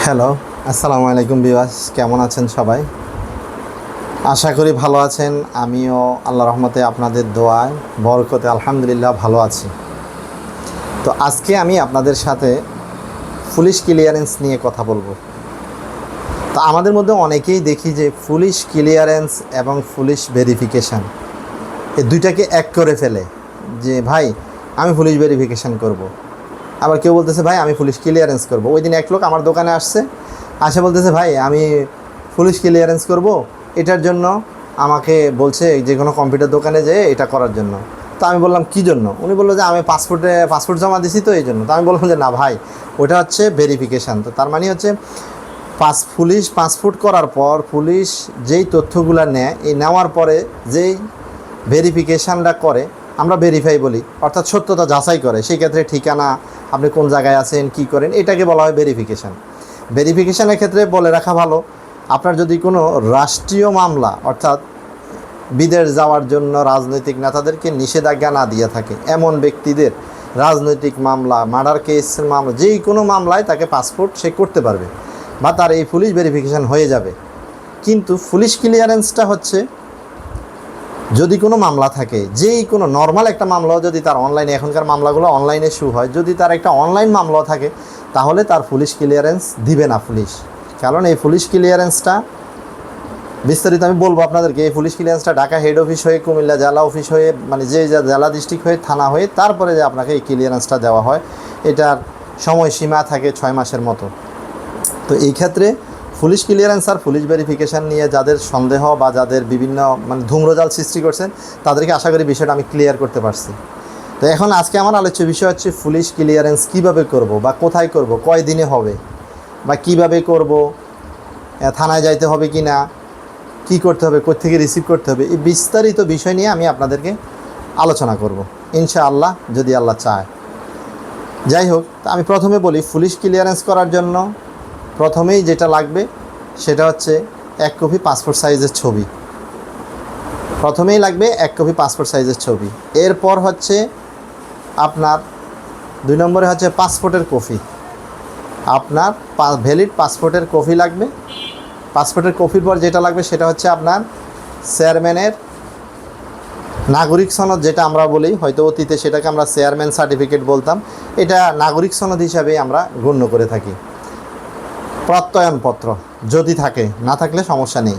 Hello, আসসালামু আলাইকুম viewers, কেমন আছেন সবাই? আশা করি ভালো আছেন। আমিও আল্লাহ রহমতে আপনাদের দোয়ায় বরকতে আলহামদুলিল্লাহ ভালো আছি। তো আজকে আমি আপনাদের সাথে পুলিশ ক্লিয়ারেন্স নিয়ে কথা বলবো। তো আমাদের মধ্যে অনেকেই দেখি যে পুলিশ ক্লিয়ারেন্স এবং পুলিশ ভেরিফিকেশান এই দুইটাকে এক করে ফেলে, যে ভাই আমি পুলিশ ভেরিফিকেশান করব। আবার কেউ বলতেছে ভাই আমি পুলিশ ক্লিয়ারেন্স করব। ওই দিন এক লোক আমার দোকানে আসছে, বলতেছে ভাই আমি পুলিশ ক্লিয়ারেন্স করব, এটার জন্য আমাকে বলছে যে কোনো কম্পিউটার দোকানে যেয়ে এটা করার জন্য। তো আমি বললাম কী জন্য? উনি বললো যে আমি পাসপোর্ট জমা দিছি তো এই জন্য। তো আমি বললাম যে না ভাই, ওটা হচ্ছে ভেরিফিকেশান। তো তার মানে হচ্ছে পুলিশ পাসপোর্ট করার পর পুলিশ যেই তথ্যগুলো নেয়, এই নেওয়ার পরে যেই ভেরিফিকেশানটা করে, আমরা ভেরিফাই বলি, অর্থাৎ সত্যতা যাচাই করে। সেই ক্ষেত্রে ঠিকানা, আপনি কোন জায়গায় আছেন, কী করেন, এটাকে বলা হয় ভেরিফিকেশান। ভেরিফিকেশানের ক্ষেত্রে বলে রাখা ভালো, আপনার যদি কোনো রাষ্ট্রীয় মামলা, অর্থাৎ বিদেশ যাওয়ার জন্য রাজনৈতিক নেতাদেরকে নিষেধাজ্ঞা না দিয়ে থাকে, এমন ব্যক্তিদের রাজনৈতিক মামলা, মার্ডার কেসের মামলা, যেই কোনো মামলায় তাকে পাসপোর্ট সে করতে পারবে বা তার এই পুলিশ ভেরিফিকেশান হয়ে যাবে। কিন্তু পুলিশ ক্লিয়ারেন্সটা হচ্ছে যদি কোনো মামলা থাকে, যেই কোনো নর্মাল একটা মামলাও যদি তার অনলাইনে, এখনকার মামলাগুলো অনলাইনে শুরু হয়, যদি তার একটা অনলাইন মামলাও থাকে, তাহলে তার পুলিশ ক্লিয়ারেন্স দিবে না পুলিশ। কারণ এই পুলিশ ক্লিয়ারেন্সটা বিস্তারিত আমি বলবো আপনাদেরকে। এই পুলিশ ক্লিয়ারেন্সটা ঢাকা হেড অফিস হয়ে, কুমিল্লা জেলা অফিস হয়ে, মানে যে জেলা ডিস্ট্রিক্ট হয়ে, থানা হয়ে, তারপরে যে আপনাকে এই ক্লিয়ারেন্সটা দেওয়া হয়, এটার সময়সীমা থাকে 6 মাসের মতো। তো এই ক্ষেত্রে পুলিশ ক্লিয়ারেন্স আর পুলিশ ভেরিফিকেশান নিয়ে যাদের সন্দেহ বা যাদের বিভিন্ন ধূম্রজাল সৃষ্টি করছেন, তাদেরকে আশা করি বিষয়টা আমি ক্লিয়ার করতে পারছি। তো এখন আজকে আমার আলোচ্য বিষয় হচ্ছে পুলিশ ক্লিয়ারেন্স কীভাবে করব বা কোথায় করব, কয় দিনে হবে বা কিভাবে করব, থানায় যাইতে হবে কি না, কী করতে হবে, কোত্থেকে রিসিভ করতে হবে, এই বিস্তারিত বিষয় নিয়ে আমি আপনাদেরকে আলোচনা করব ইনশাআল্লাহ, যদি আল্লাহ চায়। যাই হোক, আমি প্রথমে বলি, পুলিশ ক্লিয়ারেন্স করার জন্য প্রথমেই যেটা লাগবে সেটা হচ্ছে 1 কপি পাসপোর্ট সাইজের ছবি। প্রথমেই লাগবে 1 কপি পাসপোর্ট সাইজের ছবি। এরপর হচ্ছে আপনার 2 নম্বরে হচ্ছে পাসপোর্টের কপি। আপনার ভ্যালিড পাসপোর্টের কপি লাগবে। পাসপোর্টের কপির পর যেটা লাগবে সেটা হচ্ছে আপনার চেয়ারম্যানের নাগরিক সনদ, যেটা আমরা বলি, হয়তো অতীতে সেটাকে আমরা চেয়ারম্যান সার্টিফিকেট বলতাম, এটা নাগরিক সনদ হিসাবে আমরা গণ্য করে থাকি। প্রত্যয়নপত্র যদি থাকে, না থাকলে সমস্যা নেই।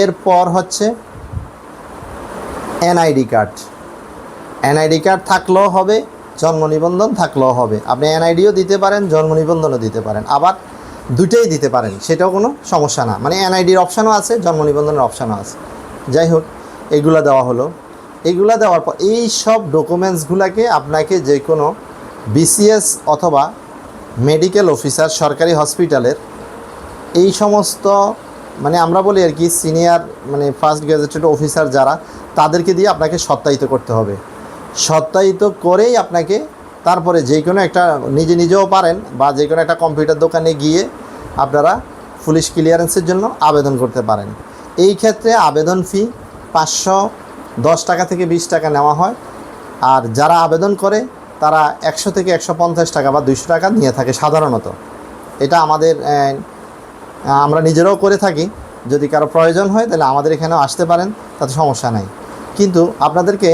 এরপর হচ্ছে এনআইডি কার্ড। এনআইডি কার্ড থাকলেও হবে, জন্ম নিবন্ধন থাকলেও হবে। আপনি এনআইডিও দিতে পারেন, জন্ম নিবন্ধনও দিতে পারেন, আবার দুটোই দিতে পারেন, সেটাও কোনো সমস্যা না। মানে এনআইডির অপশানও আছে, জন্ম নিবন্ধনের অপশানও আছে। যাই হোক, এইগুলো দেওয়া হলো। এইগুলো দেওয়ার পর এই সব ডকুমেন্টসগুলোকে আপনাকে যে কোনো বিসিএস অথবা মেডিকেল অফিসার, সরকারি হসপিটালের এই সমস্ত, আমরা বলি আর কি, সিনিয়র ফার্স্ট গ্যাজেটেড অফিসার যারা, তাদেরকে দিয়ে আপনাকে সত্যায়িত করতে হবে। সত্যায়িত করেই আপনাকে তারপরে যে কোনো একটা, নিজেও পারেন বা যে কোনো একটা কম্পিউটার দোকানে গিয়ে আপনারা পুলিশ ক্লিয়ারেন্সের জন্য আবেদন করতে পারেন। এই ক্ষেত্রে আবেদন ফি 510 টাকা থেকে 20 টাকা নেওয়া হয়। আর যারা আবেদন করে তারা 100 থেকে 150 টাকা বা 200 টাকা নিয়ে থাকে সাধারণত। এটা আমরা নিজেরাও করে থাকি। যদি কারো প্রয়োজন হয় তাহলে আমাদের এখানেও আসতে পারেন, তাতে সমস্যা নাই। কিন্তু আপনাদেরকে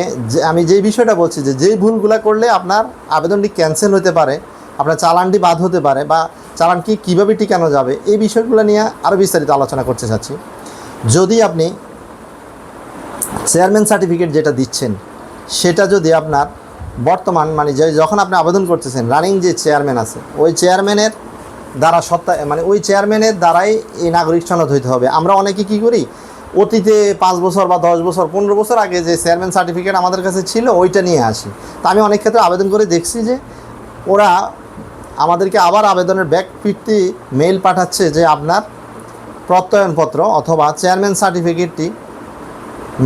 আমি যেই বিষয়টা বলছি, যেই ভুলগুলো করলে আপনার আবেদনটি ক্যান্সেল হতে পারে, আপনার চালানটি বাদ হতে পারে, বা চালানটি কীভাবে টিকানো যাবে, এই বিষয়গুলো নিয়ে আরও বিস্তারিত আলোচনা করতে চাচ্ছি। যদি আপনি চেয়ারম্যান সার্টিফিকেট যেটা দিচ্ছেন, সেটা যদি আপনার বর্তমান যখন আপনি আবেদন করতেছেন, রানিং যে চেয়ারম্যান আছে, ওই চেয়ারম্যানের দ্বারা ওই চেয়ারম্যানের দ্বারাই এই নাগরিক সনদ হইতে হবে। আমরা অনেকে কী করি, অতীতে 5 বছর বা 10 বছর 15 বছর আগে যে চেয়ারম্যান সার্টিফিকেট আমাদের কাছে ছিল, ওইটা নিয়ে আসি। তা আমি অনেক ক্ষেত্রে আবেদন করে দেখছি যে ওরা আমাদেরকে আবার আবেদনের ব্যাক ফিরতি মেইল পাঠাচ্ছে যে আপনার প্রত্যয়নপত্র অথবা চেয়ারম্যান সার্টিফিকেটটি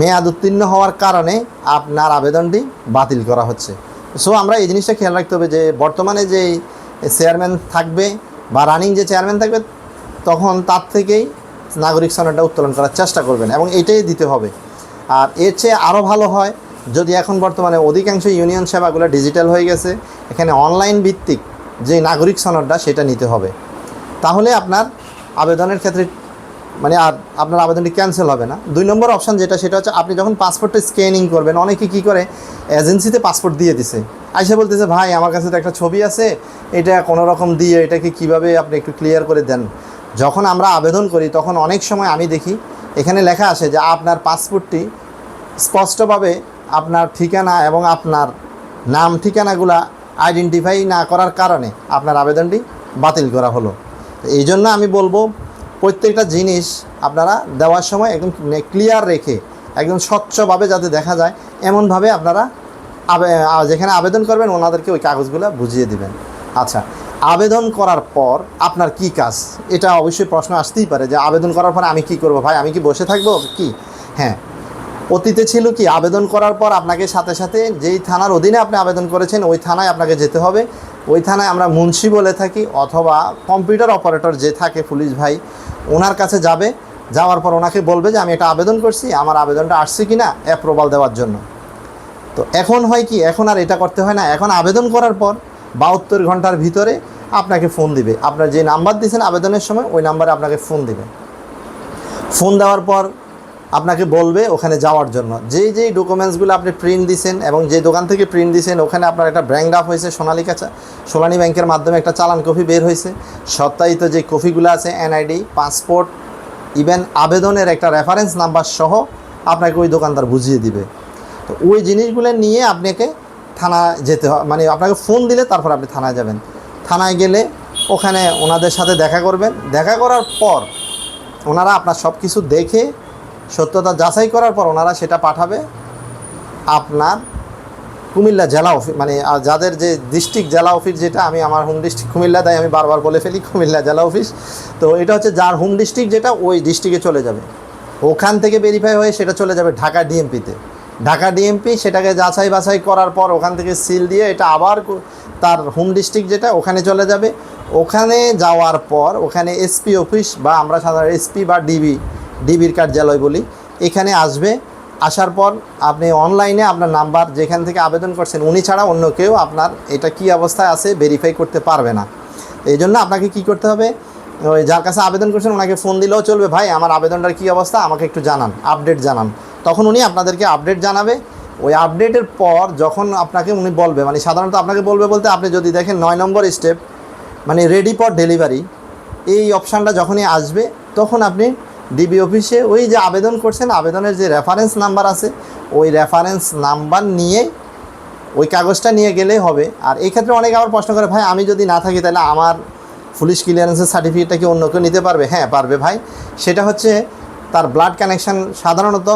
মেয়াদ উত্তীর্ণ হওয়ার কারণে আপনার আবেদনটি বাতিল করা হচ্ছে। সো আমরা এই জিনিসটা খেয়াল রাখতে হবে যে বর্তমানে যে চেয়ারম্যান থাকবে বা রানিং যে চেয়ারম্যান থাকবে, তখন তার থেকেই নাগরিক সনদটা উত্তোলন করার চেষ্টা করবেন, এবং এটাই দিতে হবে। আর এর চেয়ে আরও ভালো হয় যদি এখন বর্তমানে অধিকাংশ ইউনিয়ন সেবাগুলো ডিজিটাল হয়ে গেছে, এখানে অনলাইন ভিত্তিক যে নাগরিক সনদটা সেটা নিতে হবে। তাহলে আপনার আবেদনের ক্ষেত্রে মানে আর আপনার আবেদনটি ক্যান্সেল হবে না। 2 নম্বর অপশান যেটা, সেটা হচ্ছে আপনি যখন পাসপোর্টটা স্ক্যানিং করবেন, অনেকে কী করে এজেন্সিতে পাসপোর্ট দিয়ে দিছে, আইসা বলতেছে ভাই আমার কাছে তো একটা ছবি আছে, এটা কোনো রকম দিয়ে এটাকে কীভাবে আপনি একটু ক্লিয়ার করে দেন। যখন আমরা আবেদন করি তখন অনেক সময় আমি দেখি এখানে লেখা আসে যে আপনার পাসপোর্টটি স্পষ্টভাবে আপনার ঠিকানা এবং আপনার নাম ঠিকানাগুলা আইডেন্টিফাই না করার কারণে আপনার আবেদনটি বাতিল করা হলো। এই জন্য আমি বলবো প্রত্যেকটা জিনিস আপনারা দেওয়ার সময় একদম ক্লিয়ার রেখে একদম স্বচ্ছভাবে যাতে দেখা যায় এমনভাবে আপনারা যেখানে আবেদন করবেন ওনাদেরকে ওই কাগজগুলো বুঝিয়ে দিবেন। আচ্ছা, আবেদন করার পর আপনার কি কাজ, এটা অবশ্যই প্রশ্ন আসতেই পারে যে আবেদন করার পর আমি কি করব ভাই, আমি কি বসে থাকবো কি? হ্যাঁ, অতীতে ছিল কি আবেদন করার পর আপনাকে সাথে সাথে যেই থানার অধীনে আপনি আবেদন করেছেন ওই থানায় আপনাকে যেতে হবে। ওই থানায় আমরা মুন্সি বলে থাকি, অথবা কম্পিউটার অপারেটর যে থাকে পুলিশ ভাই, ওনার কাছে যাবে। যাওয়ার পর ওনাকে বলবে যে আমি এটা আবেদন করছি, আমার আবেদনটা আসছে কি না অ্যাপ্রুভাল দেওয়ার জন্য। তো এখন হয় কি, এখন আর এটা করতে হয় না। এখন আবেদন করার পর 72 ঘন্টার ভিতরে আপনাকে ফোন দিবে। আপনার যে নাম্বার দিয়েছেন আবেদনের সময় ওই নাম্বারে আপনাকে ফোন দিবে। ফোন দেওয়ার পর আপনাকে বলবে ওখানে যাওয়ার জন্য যেই ডকুমেন্টসগুলো আপনি প্রিন্ট দিয়েছেন এবং যে দোকান থেকে প্রিন্ট দিয়েছেন ওখানে আপনার একটা ব্যাংক আপ হয়েছে, সোনালী ব্যাংকের মাধ্যমে একটা চালান কপি বের হয়েছে, সত্যায়িত যে কপিগুলো আছে এনআইডি, পাসপোর্ট, ইভেন আবেদনের একটা রেফারেন্স নাম্বার সহ আপনাকে ওই দোকানদার বুঝিয়ে দিবে। তো ওই জিনিসগুলো নিয়ে আপনাকে থানায় যেতে হয়, মানে আপনাকে ফোন দিলে তারপর আপনি থানায় যাবেন। থানায় গেলে ওখানে ওনাদের সাথে দেখা করবেন। দেখা করার পর ওনারা আপনার সব কিছু দেখে সত্যতা যাচাই করার পর ওনারা সেটা পাঠাবে আপনার কুমিল্লা জেলা অফিস, মানে যাদের যে ডিস্ট্রিক্ট জেলা অফিস, যেটা আমি আমার হোম ডিস্ট্রিক্ট কুমিল্লা, তাই আমি বারবার বলে ফেলি কুমিল্লা জেলা অফিস। তো এটা হচ্ছে যার হোম ডিস্ট্রিক্ট যেটা, ওই ডিস্ট্রিক্টে চলে যাবে। ওখান থেকে ভেরিফাই হয়ে সেটা চলে যাবে ঢাকা ডিএমপিতে। ঢাকা ডিএমপি সেটাকে যাচাই বাছাই করার পর ওখান থেকে সিল দিয়ে এটা আবার তার হোম ডিস্ট্রিক্ট যেটা ওখানে চলে যাবে। ওখানে যাওয়ার পর ওখানে এসপি অফিস বা আমরা সাধারণত এসপি বা ডিবির কার্যালয় বলি, এখানে আসবে। আসার পর আপনি অনলাইনে আপনার নাম্বার যেখান থেকে আবেদন করছেন উনি ছাড়া অন্য কেউ আপনার এটা কী অবস্থায় আছে ভেরিফাই করতে পারবে না। এই জন্য আপনাকে কী করতে হবে, ওই যার কাছে আবেদন করছেন ওনাকে ফোন দিলেও চলবে, ভাই আমার আবেদনটার কী অবস্থা আমাকে একটু জানান, আপডেট জানান। তখন উনি আপনাদেরকে আপডেট জানাবে। ওই আপডেটের পর যখন আপনাকে উনি বলবে, মানে সাধারণত আপনাকে বলবে বলতে আপনি যদি দেখেন 9 নম্বর স্টেপ, মানে রেডি ফর ডেলিভারি, এই অপশানটা যখনই আসবে তখন আপনি ডিবি অফিসে ওই যে আবেদন করছেন আবেদনের যে রেফারেন্স নাম্বার আছে ওই রেফারেন্স নাম্বার নিয়ে ওই কাগজটা নিয়ে গেলেই হবে। আর এই ক্ষেত্রে অনেকে আবার প্রশ্ন করে, ভাই আমি যদি না থাকি তাহলে আমার পুলিশ ক্লিয়ারেন্সের সার্টিফিকেটটা কি অন্য কেউ নিতে পারবে? হ্যাঁ পারবে ভাই। সেটা হচ্ছে তার ব্লাড কানেকশান, সাধারণত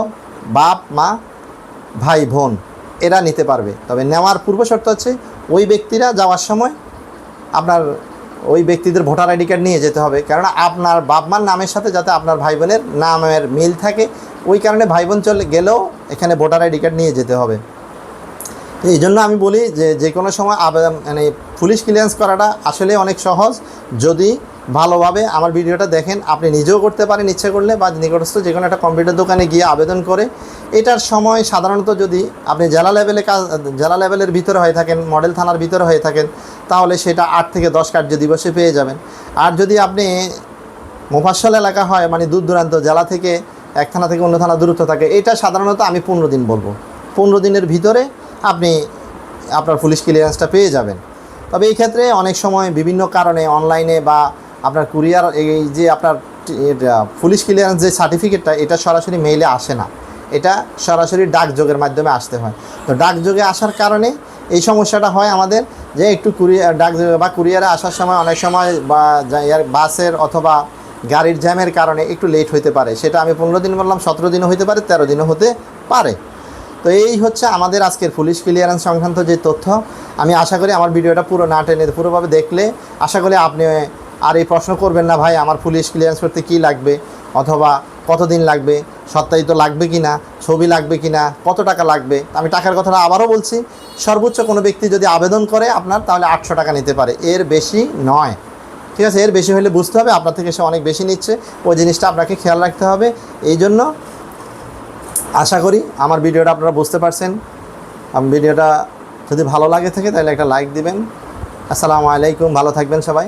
বাপ মা ভাই বোন এরা নিতে পারবে। তবে নেওয়ার পূর্ব শর্ত হচ্ছে ওই ব্যক্তিরা যাওয়ার সময় আপনার ওই ব্যক্তিদের ভোটার আইডি কার্ড নিয়ে যেতে হবে, কারণ আপনার বাপ মার নামের সাথে যাতে আপনার ভাই বোনের নামের মিল থাকে, ওই কারণে ভাই বোন চলে গেলেও এখানে ভোটার আইডি কার্ড নিয়ে যেতে হবে। এই জন্য আমি বলি যে কোনো সময় মানে পুলিশ ক্লিয়ারেন্স করাটা আসলে অনেক সহজ। যদি ভালোভাবে আমার ভিডিওটা দেখেন, আপনি নিজেও করতে পারেন ইচ্ছে করলে, বা নিকটস্থ যে কোনো একটা কম্পিউটার দোকানে গিয়ে আবেদন করে। এটার সময় সাধারণত যদি আপনি জেলা লেভেলের ভিতরে হয়ে থাকেন, মডেল থানার ভিতরে হয়ে থাকেন, তাহলে সেটা 8 থেকে 10 কার্য দিবসে পেয়ে যাবেন। আর যদি আপনি মোফাজ্জল এলাকা হয়, মানে দূর দূরান্ত জেলা থেকে এক থানা থেকে অন্য থানা দূরত্ব থাকে, এটা সাধারণত আমি 15 দিন বলবো। 15 দিনের ভিতরে আপনি আপনার পুলিশ ক্লিয়ারেন্সটা পেয়ে যাবেন। তবে এই ক্ষেত্রে অনেক সময় বিভিন্ন কারণে অনলাইনে বা আপনার কুরিয়ার, এই যে আপনার পুলিশ ক্লিয়ারেন্স যে সার্টিফিকেটটা, এটা সরাসরি মেইলে আসে না, এটা সরাসরি ডাকযোগের মাধ্যমে আসতে হয়। তো ডাকযোগে আসার কারণে এই সমস্যাটা হয় আমাদের, যে একটু ডাকযোগে বা কুরিয়ারে আসার সময় অনেক সময় বা বাসের অথবা গাড়ির জ্যামের কারণে একটু লেট হতে পারে। সেটা আমি 15 দিন বললাম, 17 দিনও হতে পারে, 13 দিনও হতে পারে। তো এই হচ্ছে আমাদের আজকের পুলিশ ক্লিয়ারেন্স সংক্রান্ত যে তথ্য। আমি আশা করি আমার ভিডিওটা পুরো না টেনে পুরোভাবে দেখলে আশা করি আপনি আর এই প্রশ্ন করবেন না, ভাই আমার পুলিশ ক্লিয়ারেন্স করতে কী লাগবে, অথবা কতদিন লাগবে, সত্যায়িত লাগবে কি না, ছবি লাগবে কি না, কত টাকা লাগবে। আমি টাকার কথাটা আবারও বলছি, সর্বোচ্চ কোনো ব্যক্তি যদি আবেদন করে আপনার, তাহলে 800 টাকা নিতে পারে, এর বেশি নয়। ঠিক আছে, এর বেশি হলে বুঝতে হবে আপনার থেকে সে অনেক বেশি নিচ্ছে, ওই জিনিসটা আপনাকে খেয়াল রাখতে হবে। এই জন্য আশা করি আমার ভিডিওটা আপনারা বুঝতে পারছেন। আমার ভিডিওটা যদি ভালো লাগে থাকে তাহলে একটা লাইক দিবেন। আসসালামু আলাইকুম, ভালো থাকবেন সবাই।